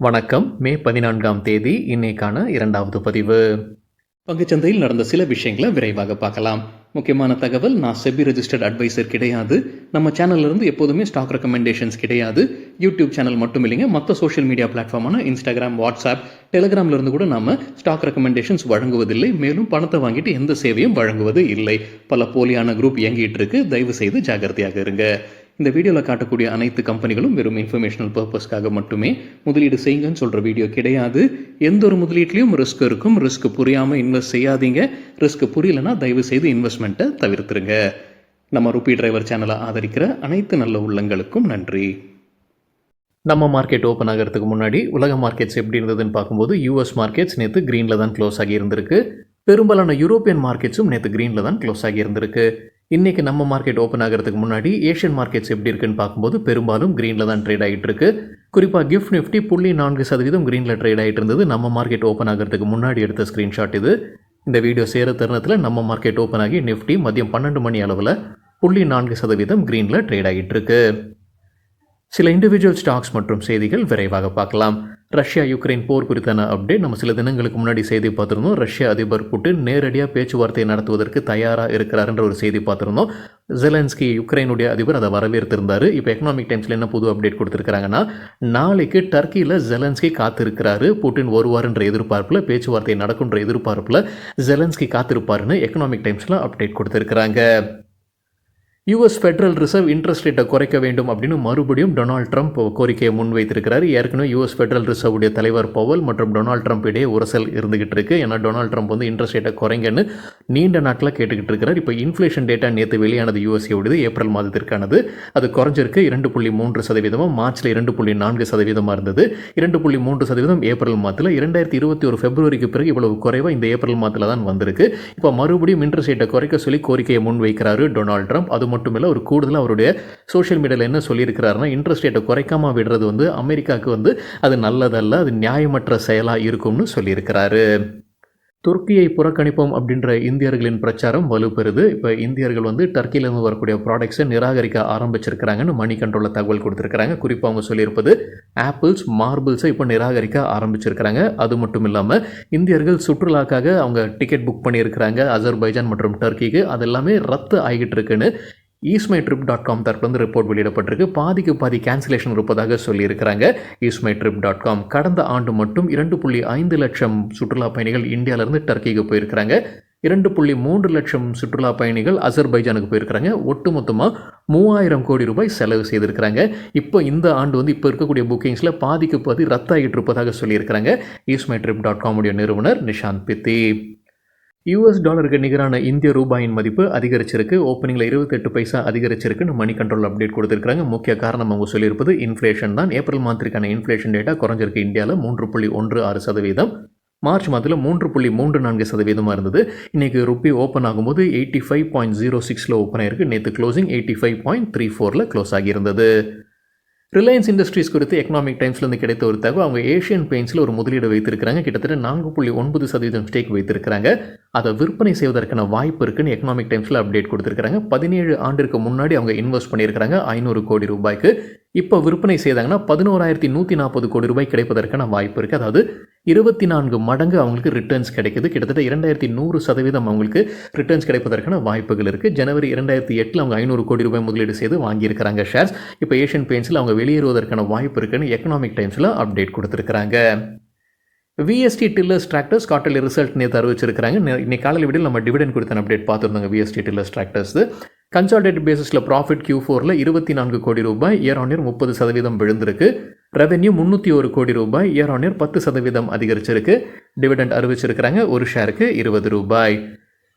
வணக்கம். மே 14ஆம் தேதி இன்னைக்கான இரண்டாவது பதிவு. பங்குச்சந்தையில் நடந்த சில விஷயங்களை விரைவாக பார்க்கலாம். முக்கியமான தகவல், நான் செபி ரெஜிஸ்டர்ட் அட்வைசர் கிடையாது. நம்ம சேனல்ல இருந்து எப்போதுமே ஸ்டாக் ரெக்கமெண்டேஷன்ஸ் கிடையாது. யூடியூப் சேனல் மட்டும் இல்லைங்க, மற்ற சோஷியல் மீடியா பிளாட்ஃபார்மான இன்ஸ்டாகிராம், வாட்ஸ்அப், டெலிகிராம்ல இருந்து கூட நாம ஸ்டாக் ரெக்கமெண்டேஷன்ஸ் வழங்குவதில்லை. மேலும் பணத்தை வாங்கிட்டு எந்த சேவையும் வழங்குவது இல்லை. பல போலியான குரூப் இயங்கிட்டு இருக்கு. தயவு செய்து ஜாகிரதையாக இருங்க. இந்த வீடியோவில் காட்டக்கூடிய அனைத்து கம்பெனிகளும் வெறும் இன்ஃபர்மேஷனல் பர்பஸ்க்காக மட்டுமே முதலீடு செய்யுங்கன்னு சொல்கிற வீடியோ கிடையாது. எந்த ஒரு முதலீட்லையும் ரிஸ்க் இருக்கும். ரிஸ்க் புரியாமல் இன்வெஸ்ட் செய்யாதீங்க. ரிஸ்க் புரியலன்னா தயவு செய்து இன்வெஸ்ட்மெண்ட்டை தவிர்த்துருங்க. நம்ம ருபி டிரைவர் சேனலை ஆதரிக்கிற அனைத்து நல்ல உள்ளங்களுக்கும் நன்றி. நம்ம மார்க்கெட் ஓப்பன் ஆகிறதுக்கு முன்னாடி உலக மார்க்கெட்ஸ் எப்படி இருந்ததுன்னு பார்க்கும்போது யூஎஸ் மார்க்கெட்ஸ் நேற்று க்ரீனில் தான் க்ளோஸ் ஆகி இருந்திருக்கு. பெரும்பாலான யூரோப்பியன் மார்க்கெட்ஸும் நேற்று க்ரீனில் தான் க்ளோஸ் ஆகி இருந்திருக்கு. இன்றைக்கி நம்ம மார்க்கெட் ஓப்பன் ஆகிறதுக்கு முன்னாடி ஏஷியன் மார்க்கெட்ஸ் எப்படி இருக்குன்னு பார்க்கும்போது பெரும்பாலும் க்ரீனில் தான் ட்ரேட் ஆகிட்டு இருக்கு. குறிப்பாக கிஃப்ட் நிஃப்டி 0.4% க்ரீனில் ட்ரேட் ஆகிட்டு இருந்தது. நம்ம மார்க்கெட் ஓப்பன் ஆகிறதுக்கு முன்னாடி எடுத்த ஸ்க்ரீன்ஷாட் இது. இந்த வீடியோ சேர தருணத்தில் நம்ம மார்க்கெட் ஓப்பன் ஆகி நிஃப்டி மதியம் 12 மணி அளவில் 0.4% க்ரீனில் ட்ரேட் ஆகிட்டு இருக்கு. சில இண்டிவிஜுவல் ஸ்டாக்ஸ் மற்றும் செய்திகள் விரைவாக பார்க்கலாம். ரஷ்யா யுக்ரைன் போர் குறித்தான அப்டேட். நம்ம சில தினங்களுக்கு முன்னாடி செய்தி பார்த்துருந்தோம். ரஷ்ய அதிபர் புட்டின் நேரடியாக பேச்சுவார்த்தை நடத்துவதற்கு தயாராக இருக்கிறாருன்ற ஒரு செய்தி பார்த்துருந்தோம். ஜெலன்ஸ்கி யுக்ரைனுடைய அதிபர் அதை வரவேற்றிருந்தார். இப்போ எக்கனாமிக் டைம்ஸில் என்ன புது அப்டேட் கொடுத்துருக்காங்கன்னா, நாளைக்கு டர்க்கியில் ஜெலன்ஸ்கி காத்திருக்கிறாரு. புட்டின் வருவாருன்ற எதிர்பார்ப்பில், பேச்சுவார்த்தை நடக்குன்ற எதிர்பார்ப்பில் ஜெலன்ஸ்கி காத்திருப்பாருன்னு எக்கனாமிக் டைம்ஸில் அப்டேட் கொடுத்துருக்குறாங்க. யூஎஸ் ஃபெடரல் ரிசர்வ் இன்ட்ரெஸ்ட் ரேட்டை குறைக்க வேண்டும் அப்படின்னு மறுபடியும் டொனால்ட் ட்ரம்ப் கோரிக்கையை முன்வைத்திருக்கிறார். ஏற்கனவே யூஎஸ் ஃபெடரல் ரிசர்வுடைய தலைவர் பவல் மற்றும் டொனால்ட் ட்ரம்ப் இடையே உரசல் இருந்துகிட்டு இருக்கு. ஏன்னா டொனால்ட் ட்ரம்ப் வந்து இன்ட்ரெஸ்ட் ரேட்டை குறைங்கன்னு நீண்ட நாட்களாக கேட்டுக்கிட்டு இருக்கிறார். இப்போ இன்ஃப்ளேஷன் டேட்டா நேற்று வெளியானது யூஎஸ்ஏவுடையது, ஏப்ரல் மாதத்திற்கானது. அது குறைஞ்சிருக்கு 2.3%. மார்ச்சில் 2.4% இருந்தது. 2.3% ஏப்ரல் மாதத்தில். 2021 பிப்ரவரிக்கு பிறகு இவ்வளவு குறைவாக இந்த ஏப்ரல் மாதத்தில் தான் வந்திருக்கு. இப்போ மறுபடியும் இன்ட்ரெஸ்ட் ரேட்டை குறைக்க சொல்லி கோரிக்கையை முன்வைக்கிறாரு டொனால்ட் ட்ரம்ப். அது மட்டும் இல்லை, ஒரு கூடுதலாக அவருடைய சோஷியல் மீடியாவில் என்ன சொல்லியிருக்கிறாருன்னா, இன்ட்ரெஸ்ட் ரேட்டை குறைக்காம விடுறது வந்து அமெரிக்காவுக்கு வந்து அது நல்லதல்ல, அது நியாயமற்ற செயலாக இருக்கும்னு சொல்லியிருக்கிறாரு. துருக்கியை புறக்கணிப்போம் அப்படின்ற இந்தியர்களின் பிரச்சாரம் வலுப்பெறுது. இப்போ இந்தியர்கள் வந்து டர்க்கியிலேருந்து வரக்கூடிய ப்ராடக்ட்ஸை நிராகரிக்க ஆரம்பிச்சிருக்கிறாங்கன்னு மணி கண்ட்ரோலில் தகவல் கொடுத்துருக்காங்க. குறிப்பாக அவங்க சொல்லியிருப்பது ஆப்பிள்ஸ், மார்பிள்ஸை இப்போ நிராகரிக்க ஆரம்பிச்சிருக்கிறாங்க. அது மட்டும் இல்லாமல் இந்தியர்கள் சுற்றுலாக்காக அவங்க டிக்கெட் புக் பண்ணியிருக்கிறாங்க அசர்பைஜான் மற்றும் டர்க்கிக்கு. அது எல்லாமே ரத்து ஆகிட்டு இருக்குன்னு eastmytrip.com தரப்புலேருந்து ரிப்போர்ட் வெளியிடப்பட்டிருக்கு. பாதிக்கு பாதி கேன்சலேஷன் இருப்பதாக சொல்லியிருக்கிறாங்க eastmytrip.com. கடந்த ஆண்டு மட்டும் 2.5 லட்சம் சுற்றுலா பயணிகள் இந்தியாவிலேருந்து டர்க்கிக்கு போயிருக்கிறாங்க. 2.3 லட்சம் சுற்றுலா பயணிகள் அசர்பைஜானுக்கு போயிருக்கிறாங்க. ஒட்டுமொத்தமாக 3000 கோடி ரூபாய் செலவு செய்திருக்கிறாங்க. இப்போ இந்த ஆண்டு வந்து இப்போ இருக்கக்கூடிய புக்கிங்ஸில் பாதிக்கு பாதி ரத்தாகிட்டு இருப்பதாக சொல்லியிருக்கிறாங்க eastmytrip.com உடைய நிறுவனர் நிஷாந்த் பித்தி. யூஎஸ் டாலருக்கு நிகரான இந்திய ரூபாயின் மதிப்பு அதிகரிச்சிருக்கு. ஓப்பனிங்கில் 28 பைசா அதிகரிச்சிருக்குன்னு மணி கண்ட்ரோல் அப்டேட் கொடுத்துருக்காங்க. முக்கிய காரணம் அவங்க சொல்லியிருப்பது இன்ஃப்ளேஷன் தான். ஏப்ரல் மாதத்திற்கான இன்ஃப்ளேஷன் டேட்டா குறைஞ்சிருக்கு. இந்தியாவில் 3.16%, மார்ச் மாதத்தில் 3.34% இருந்தது. இன்றைக்கி ருப்பி ஓப்பன் ஆகும்போது 85.06 ஓப்பன் ஆயிருக்கு. நேற்று க்ளோசிங் 85.34 க்ளோஸ் ஆகியிருந்தது. ரிலையன்ஸ் இண்டஸ்ட்ரீஸ் குறித்து எக்கனாமிக் டைம்ஸ்லேருந்து கிடைத்த ஒரு தகவல், அவங்க ஏஷியன் பெயிண்ட்ஸில் ஒரு முதலீடு வைத்திருக்கிறாங்க. கிட்டத்தட்ட 4.9% ஸ்டேக் வைத்திருக்கிறாங்க. அதை விற்பனை செய்வதற்கான வாய்ப்பு இருக்குன்னு எக்கனாமிக் டைம்ஸில் அப்டேட் கொடுத்துருக்காங்க. 17 ஆண்டிற்கு முன்னாடி அவங்க இன்வெஸ்ட் பண்ணியிருக்கிறாங்க 500 கோடி ரூபாய்க்கு. இப்போ விற்பனை செய்தாங்கன்னா 11,140 கோடி ரூபாய் கிடைப்பதற்கான வாய்ப்பு இருக்குது. அதாவது 24 மடங்கு அவங்களுக்கு ரிட்டர்ன்ஸ் கிடைக்குது. கிட்டத்தட்ட 2100% அவங்களுக்கு ரிட்டர்ன்ஸ் கிடைப்பதற்கான வாய்ப்புகள் இருக்குது. ஜனவரி 2008 அவங்க 500 கோடி ரூபாய் முதலீடு செய்து வாங்கியிருக்கிறாங்க ஷேர்ஸ். இப்போ ஏஷியன் பெயிண்ட்ஸில் அவங்க வெளியேறுவதற்கான வாய்ப்பு இருக்குன்னு எக்கனாமிக் டைம்ஸில் அப்டேட் கொடுத்துருக்காங்க. VST tillers tractors quarterly result நேற்று அறிவிச்சிருக்கிறாங்க. இன்னைக்கு காலையில் வீடியோவில் நம்ம டிவிடெண்ட் குறித்த அப்டேட் பார்த்துருந்தாங்க. விஎஸ்டி டில்லர்ஸ் டிராக்டர்ஸ் கன்சாலிடேட்டட் பேசிஸில் ப்ராஃபிட் Q4ல் 24 கோடி ரூபாய், இயர் ஆன் இயர் 30% விழுந்திருக்கு. ரெவென்யூ 301 கோடி ரூபாய், இயர் ஆன் இயர் 10% அதிகரிச்சிருக்கு. டிவிடெண்ட் அறிவிச்சிருக்கிறாங்க. ஒரு ஷேருக்கு 20 ரூபாய்.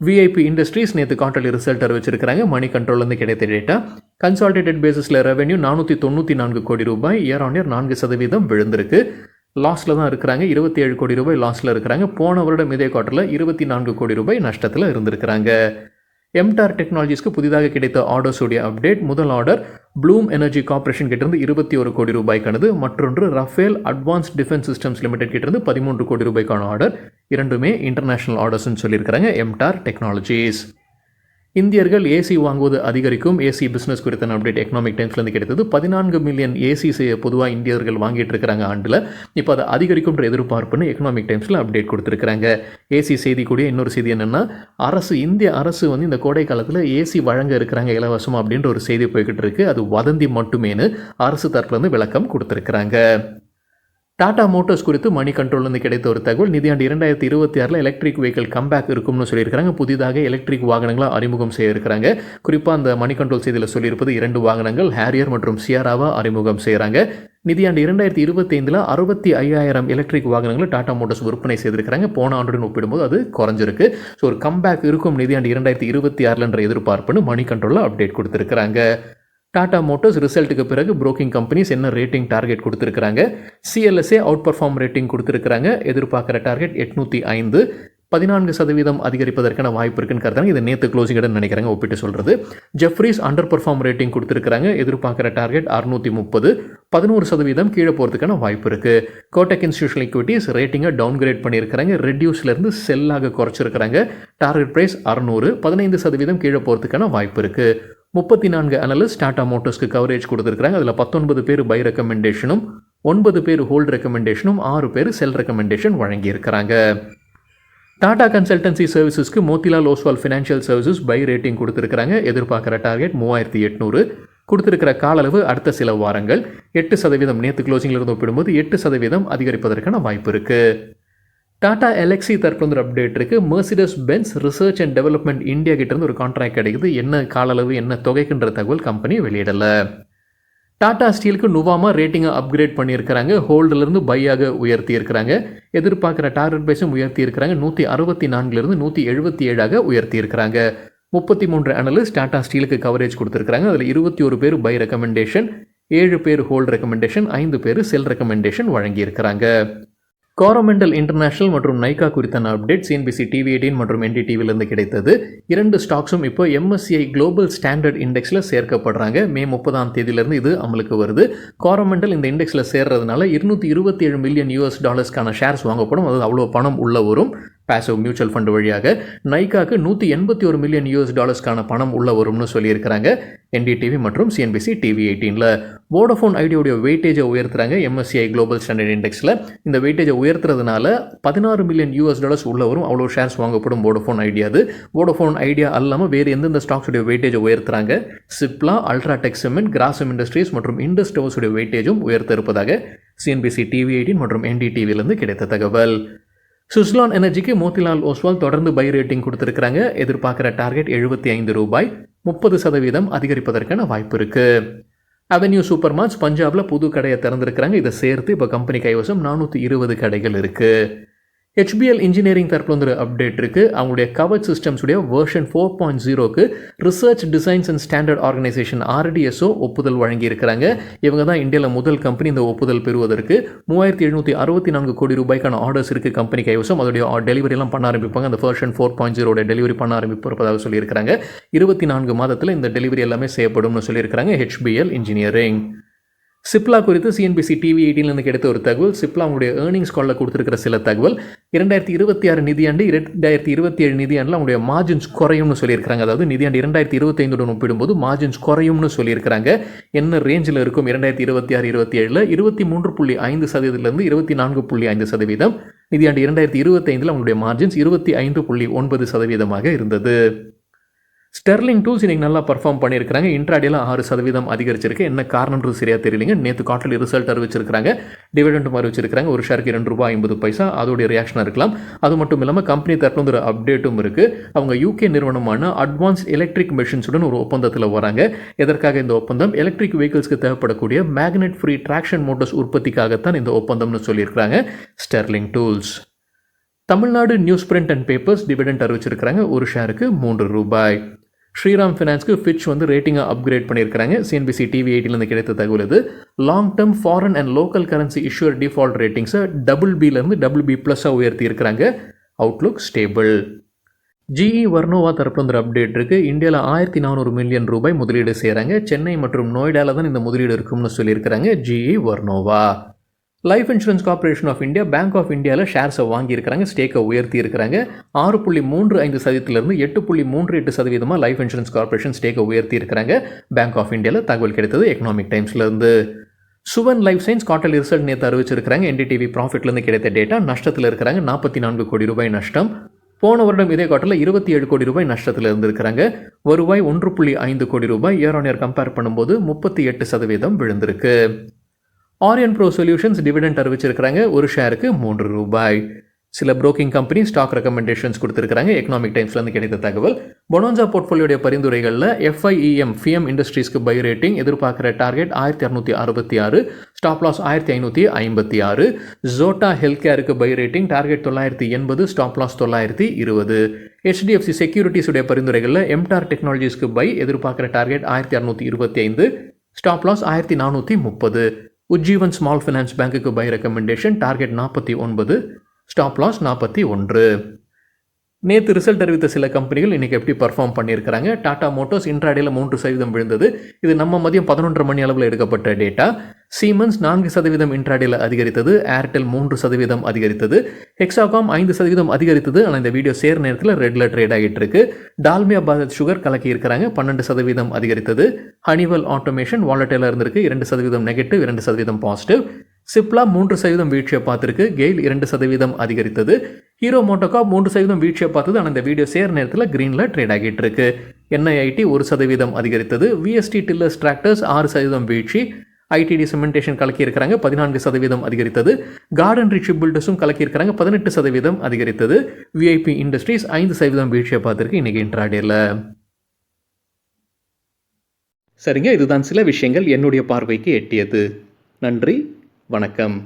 விஐபி இண்டஸ்ட்ரீஸ் நேற்று குவார்ட்டர்லி ரிசல்ட் அறிவிச்சிருக்கிறாங்க. மணி கண்ட்ரோல்லேருந்து கிடைத்த டேட்டா, கன்சாலிடேட்டட் பேசிஸில் ரெவென்யூ 494 கோடி ரூபாய், இயர் ஆன் இயர் 4% விழுந்திருக்கு. லாஸில் தான் இருக்கிறாங்க. 27 கோடி ரூபாய் லாஸில் இருக்கிறாங்க. போன வருடம் இதே குவார்ட்டரில் 24 கோடி ரூபாய் நஷ்டத்தில் இருந்திருக்கிறாங்க. எம்டார் டெக்னாலஜிஸ்க்கு புதிதாக கிடைத்த ஆர்டர்ஸுடைய அப்டேட். முதல் ஆர்டர் ப்ளூம் எனர்ஜி கார்பரேஷன் கிட்டேருந்து 21 கோடி ரூபாய்க்கானது. மற்றொன்று Rafael Advanced Defense Systems Limited கிட்டேருந்து 13 கோடி ரூபாய்க்கான ஆர்டர். இரண்டுமே இன்டர்நேஷனல் ஆர்டர்ஸ்ன்னு சொல்லியிருக்கிறாங்க எம்டார் டெக்னாலஜிஸ். இந்தியர்கள் ஏசி வாங்குவது அதிகரிக்கும், ஏசி பிசினஸ் குறித்த அப்டேட் எக்கனாமிக் டைம்ஸ்லேருந்து கிடைத்தது. 14 மில்லியன் ஏசி பொதுவாக இந்தியர்கள் வாங்கிட்டு இருக்கிறாங்க ஆண்டில். இப்போ அதை அதிகரிக்கும்ன்ற எதிர்பார்ப்புன்னு எக்கனாமிக் டைம்ஸில் அப்டேட் கொடுத்துருக்காங்க. ஏசி செய்தி கூடிய இன்னொரு செய்தி என்னென்னா, இந்திய அரசு வந்து இந்த கோடை காலத்தில் ஏசி வழங்க இருக்கிறாங்க இலவசம் அப்படின்ற ஒரு செய்தி போய்கிட்டு இருக்கு. அது வதந்தி மட்டுமேனு அரசு தரப்புலேருந்து விளக்கம் கொடுத்துருக்குறாங்க. டாடா மோட்டார்ஸ் குறித்து மணி கண்ட்ரோல்லேருந்து கிடைத்த ஒரு தகவல், நிதியாண்டு 2026 எலக்ட்ரிக் வெஹிக்கிள் கம்பேக் இருக்கும்னு சொல்லியிருக்காங்க. புதிதாக எலக்ட்ரிக் வாகனங்களை அறிமுகம் செய்ய இருக்கிறாங்க. குறிப்பாக அந்த மணி கண்ட்ரோல் செய்தியில் சொல்லியிருப்பது 2 வாகனங்கள் ஹேரியர் மற்றும் சியாராவா அறிமுகம் செய்கிறாங்க. நிதியாண்டு 2025 65,000 எலக்ட்ரிக் வாகனங்களை டாடா மோட்டார்ஸ் விற்பனை செய்திருக்கிறாங்க. போன ஆண்டுடன் ஒப்பிடும்போது அது குறைஞ்சிருக்கு. ஸோ ஒரு கம்பேக் இருக்கும் நிதியாண்டு 2026 எதிர்பார்ப்புன்னு மணி கண்ட்ரோலில் அப்டேட் கொடுத்துருக்குறாங்க. டாடா மோட்டார்ஸ் ரிசல்ட்டுக்கு பிறகு புரோக்கிங் கம்பெனிஸ் என்ன ரேட்டிங் டார்கெட் கொடுத்துருக்காங்க. சிஎல்எஸ்ஏ அவுட் பர்ஃபார்ம் ரேட்டிங் கொடுத்துருக்காங்க. எதிர்பார்க்குற டார்கெட் 805, 14% அதிகரிப்பதற்கான வாய்ப்பு இருக்குன்னு கருத்தாங்க. இது நேற்று க்ளோசிங் இடம்னு நினைக்கிறாங்க ஒப்பிட்டு சொல்கிறது. ஜெஃப்ரீஸ் அண்டர் பர்ஃபார்ம் ரேட்டிங் கொடுத்துருக்காங்க. எதிர்பார்க்குற டார்கெட் 630, 11% கீழே போகிறதுக்கான வாய்ப்பு இருக்குது. கோட்டக் இன்ஸ்டிடியூஷனல் ஈக்விட்டிஸ் ரேட்டிங்கை டவுன்கிரேட் பண்ணியிருக்கிறாங்க. ரெடியூஸ்லேருந்து செல்லாக குறைச்சிருக்கிறாங்க. டார்கெட் ப்ரைஸ் 600, 15% கீழே போகிறதுக்கான வாய்ப்பு இருக்குது. 34 அனலிஸ்ட் டாடா மோட்டார்ஸ்க்கு கவரேஜ் கொடுத்துருக்காங்க. அதில் 19 பேர் பை ரெக்கமெண்டேஷனும், 9 பேர் ஹோல்ட் ரெக்கமெண்டேஷனும், 6 பேர் செல் ரெக்கமெண்டேஷன் வழங்கியிருக்கிறாங்க. டாடா கன்சல்டன்சி சர்வீசஸ்க்கு Motilal Oswal financial services buy rating கொடுத்துருக்காங்க. எதிர்பார்க்குற டார்கெட் 3800, கொடுத்துருக்கிற கால அளவு அடுத்த சில வாரங்கள். 8% நேற்று க்ளோசிங்கில் இருந்து ஒப்பிடும்போது 8% அதிகரிப்பதற்கான வாய்ப்பு இருக்குது. டாடா எலக்ஸி தரப்புல அப்டேட் இருக்குது. Mercedes Benz research and development India கிட்டேருந்து ஒரு கான்ட்ராக்ட் கிடைக்குது. என்ன கால அளவு, என்ன தொகைக்குன்ற தகவல் கம்பெனி வெளியிடலை. டாடா ஸ்டீலுக்கு நுவாமா ரேட்டிங்கை அப்கிரேட் பண்ணியிருக்கிறாங்க. ஹோல்டிலிருந்து பையாக உயர்த்தி இருக்கிறாங்க. எதிர்பார்க்குற டார்கெட் பிரைஸும் உயர்த்தி இருக்கிறாங்க. 164 177 உயர்த்தி இருக்கிறாங்க. 33 அனலிஸ்ட் டாடா ஸ்டீலுக்கு கவரேஜ் கொடுத்துருக்காங்க. அதில் 21 பேர் பை ரெக்கமெண்டேஷன், 7 பேர் ஹோல்ட் ரெக்கமெண்டேஷன், 5 பேர் செல் ரெக்கமெண்டேஷன் வழங்கியிருக்கிறாங்க. கோரமெண்டல் இன்டர்நேஷனல் மற்றும் நைகா குறித்தான அப்டேட் சிஎன்பிசி டிவி 18 மற்றும் என்டிடிவிலிருந்து கிடைத்தது. 2 ஸ்டாக்ஸும் இப்போ MSCI குளோபல் ஸ்டாண்டர்ட் இண்டெக்ஸில் சேர்க்கப்படுறாங்க. மே 30 இது அமலுக்கு வருது. கோரமெண்டல் இந்த இண்டெக்ஸில் சேர்றதுனால $227 மில்லியன் ஷேர்ஸ் வாங்கப்படும். அதாவது அவ்வளோ பணம் உள்ள வரும் பாசிவ் மியூச்சுவல் ஃபண்ட் வழியாக. நைக்காக்கு $181 மில்லியன் பணம் உள்ள வரும்னு சொல்லியிருக்கிறாங்க என்டிடிவி மற்றும் சிஎன்பிசி டிவி 18ல். வோடஃபோன் ஐடியாவுடைய வெயிட்டேஜை உயர்த்துறாங்க MSCI குளோபல் ஸ்டாண்டர்ட் இண்டெக்ஸில். இந்த வெயிட்டேஜை உயர்த்துறதுனால $16 மில்லியன் உள்ள வரும். அவ்வளோ ஷேர்ஸ் வாங்கப்படும் வோடஃபோன் ஐடியா. வோடஃபோன் ஐடியா அல்லாமல் வேறு எந்தெந்த ஸ்டாக்ஸுடைய வெயிட்டேஜை உயர்த்துறாங்க. Cipla, UltraTech cement, Grasim industries மற்றும் இண்டஸ் டவர்ஸுடைய வெயிட்டேஜும் உயர்த்த இருப்பதாக சிஎன்பிசி டிவி 18 மற்றும் என்டிடிவிலிருந்து கிடைத்த தகவல். சுஸ்லான் எனர்ஜிக்கு மோத்திலால் ஓஸ்வால் தொடர்ந்து பை ரேட்டிங் கொடுத்துருக்காங்க. எதிர்பார்க்குற டார்கெட் ₹75, 30% அதிகரிப்பதற்கான வாய்ப்பு இருக்குது. அவென்யூ சூப்பர் மார்ட்ஸ் பஞ்சாபில் புது கடையை திறந்திருக்கிறாங்க. இதை சேர்த்து இப்போ கம்பெனி கைவசம் 420 கடைகள் இருக்குது. HBL இன்ஜினியரிங் தரப்புல ஒரு அப்டேட் இருக்குது. அவங்களுடைய கவச் சிஸ்டம்ஸுடைய வெர்ஷன் 4.0க்கு research designs and standard organisation RDSO ஒப்புதல் வழங்கியிருக்கிறாங்க. இவங்க தான் இந்தியாவில் முதல் கம்பெனி இந்த ஒப்புதல் பெறுவதற்கு. ₹3764 கோடி ஆர்டர்ஸ் இருக்குது கம்பெனி கைவசம். அதோடைய டெலிவரியெல்லாம் பண்ண ஆரம்பிப்பாங்க. அந்த வெர்ஷன் 4.0 டெலிவரி பண்ண ஆரம்பிப்பதாக சொல்லியிருக்கிறாங்க. 24 மாதத்தில் இந்த டெலிவரி எல்லாமே செய்யப்படும்னு சொல்லியிருக்கிறாங்க HBL இன்ஜினியரிங். சிப்லா குறித்து சிஎன்பிசி டிவி 18லேருந்து கிடைத்த ஒரு தகவல். சிப்லா அவங்களுடைய ஏர்னிங்ஸ் காலில் கொடுத்துருக்கிற சில தகவல். 2026 நிதியாண்டு 2027 நிதியாண்டில் அவங்களுடைய மார்ஜின்ஸ் குறையும்னு சொல்லியிருக்காங்க. அதாவது நிதியாண்டு 2025 ஒப்பிடும்போது மார்ஜின்ஸ் குறையும்னு சொல்லியிருக்கிறாங்க. என்ன ரேஞ்சில் இருக்கும் 2026-27 23.5%லேருந்து 24.5%. நிதியாண்டு 2025 அவங்களுடைய மார்ஜின்ஸ் 25.9% இருந்தது. ஸ்டெர்லிங் டூல்ஸ் இன்றைக்கி நல்லா பர்ஃபார்ம் பண்ணியிருக்கிறாங்க. இன்ட்ராடேல 6% அதிகரிச்சிருக்கு. என்ன காரணன்றது சரியாக தெரியலைங்க. நேற்று குவார்ட்டர்லி ரிசல்ட் அறிவிச்சிருக்கிறாங்க. டிவிடெண்டும் அறிவிச்சிருக்கிறாங்க. ஒரு ஷேருக்கு ₹2.50 அதோடைய ரியாக்ஷனாக இருக்கலாம். அது மட்டும் இல்லாமல் கம்பெனி தரப்புல ஒரு அப்டேட்டும் இருக்குது. அவங்க UK நிறுவனமான அட்வான்ஸ்ட் எலக்ட்ரிக் மெஷின்ஸுடன் ஒரு ஒப்பந்தத்தில் வராங்க. எதற்காக இந்த ஒப்பந்தம்? எலக்ட்ரிக் வெஹிக்கிள்ஸ்க்கு தேவைப்படக்கூடிய மேக்னெட் ஃப்ரீ ட்ராக்ஷன் மோட்டர்ஸ் உற்பத்திக்காகத்தான் இந்த ஒப்பந்தம்னு சொல்லியிருக்கிறாங்க sterling tools. Tamil Nadu news print and papers dividend அறிவிச்சிருக்கிறாங்க. ஒரு ஷேருக்கு ₹3. ஸ்ரீராம் ஃபினான்ஸ்க்கு ஃபிட்ச் ரேட்டிங்கை அப்கிரேட் பண்ணியிருக்கிறாங்க. சிஎன்பிசி டிவி 18லேருந்து கிடைத்த தகவல் இது. Long term foreign and local currency issuer default ரேட்டிங்ஸை BBB-லேருந்து BB+ உயர்த்தி இருக்கிறாங்க. Outlook stable. GE வர்னோவா தரப்புல அப்டேட் இருக்குது. இந்தியாவில் ₹1400 மில்லியன் முதலீடு செய்கிறாங்க. சென்னை மற்றும் நோய்டாவில் தான் இந்த முதலீடு இருக்கும்னு சொல்லியிருக்கிறாங்க GE Vernova. Life insurance corporation of India bank of இந்தியாவில் ஷேர்ஸை வாங்கியிருக்கிறாங்க, ஸ்டேக்கை உயர்த்தி இருக்கிறாங்க. 6.35% 8.38% லைஃப் இன்சூரன்ஸ் கார்ப்பரேஷன் ஸ்டேக்கை உயர்த்தி இருக்கிறாங்க. பேங்க் ஆஃப் இந்தியாவில் தகவல் கிடைத்தது economic டைம்ஸ்லேருந்து. சுவன் life science quarterly result நேற்று அறிவிச்சிருக்கிறாங்க. என்டிடிவி ப்ராஃபிட்லேருந்து கிடைத்த டேட்டா, நஷ்டத்தில் இருக்கிறாங்க. 44 கோடி ரூபாய் நஷ்டம். போன வருடம் இதே குவார்ட்டரில் 27 கோடி ரூபாய் நஷ்டத்தில் இருந்திருக்கிறாங்க. வருவாய் 1.5 கோடி ரூபாய், இயர் ஆன் இயர் கம்பேர் பண்ணும்போது 38% விழுந்திருக்கு. ஆரியன் ப்ரோ சொல்யூஷன்ஸ் டிவிடெண்ட் அறிவிச்சிருக்கிறாங்க, ஒரு ஷேருக்கு 3 ரூபாய். சில புரோக்கிங் கம்பெனி ஸ்டாக் ரெக்கமெண்டேஷன்ஸ் கொடுத்துருக்காங்க. எக்கனாமிக் டைம்ஸ்லேருந்து கிடைத்த தகவல். பொனோன்சா போர்ட்ஃபோலியோடைய பரிந்துரைகளில் FIEM இண்டஸ்ட்ரீஸ்க்கு பை ரேட்டிங், எதிர்பார்க்குற target 1666, stop loss 1556. Zota health கேருக்கு buy rating, target 980, stop loss 920. HDFC செக்யூரிட்டிஸுடைய பரிந்துரைகளில் எம்டார் டெக்னாலஜிஸ்க்கு பை, எதிர்பார்க்குற target 1625, stop loss 1430. Ujjivan small finance பேங்க்குக்கு buy recommendation, target 49, stop loss 41. நேற்று ரிசல்ட் அறிவித்த சில கம்பெனிகள் இன்றைக்கி எப்படி பர்ஃபார்ம் பண்ணியிருக்கிறாங்க. டாடா மோட்டார்ஸ் இன்ட்ராடேல 3% விழுந்தது. இது நம்ம மதியம் 11:30 மணி அளவில் எடுக்கப்பட்ட டேட்டா. சீமன்ஸ் 4% இன்ட்ராடேல அதிகரித்தது. ஏர்டெல் 3% அதிகரித்தது. ஹெக்ஸாகாம் 5% அதிகரித்தது. ஆனால் இந்த வீடியோ சேர் நேரத்தில் ரெட்ல ட்ரேட் ஆகிட்டு இருக்கு. டால்மியா பாரத் சுகர் கலக்கி இருக்கிறாங்க, 12% அதிகரித்தது. ஹனிவல் ஆட்டோமேஷன் வாலட்டைலாக இருந்திருக்கு, 2% நெகட்டிவ், 2% பாசிட்டிவ். சிப்லா 3% வீழ்ச்சியை பார்த்துருக்கு. கெயில் 2% அதிகரித்தது. ஹீரோ மோட்டோகாப் 3% வீழ்ச்சியை பார்த்தது. ஆனால் இந்த வீடியோ சேர் நேரத்தில் கிரீனில் ட்ரேட் ஆகிட்டு இருக்கு. NIIT 1% அதிகரித்தது. VST டில்லர்ஸ் டிராக்டர்ஸ் 6% வீழ்ச்சி. ITD சிமெண்டேஷன் கலக்கி இருக்கிறாங்க, 14% அதிகரித்தது. கார்டன் ரிச் பில்டர்ஸும் கலக்கி இருக்கிறாங்க, 18% அதிகரித்தது. VIP இண்டஸ்ட்ரீஸ் 5% வீழ்ச்சியை பார்த்துருக்கு இன்னைக்கு இன்ட்ராடேல. சரிங்க, இதுதான் சில விஷயங்கள் என்னுடைய பார்வைக்கு எட்டியது. நன்றி, வணக்கம்.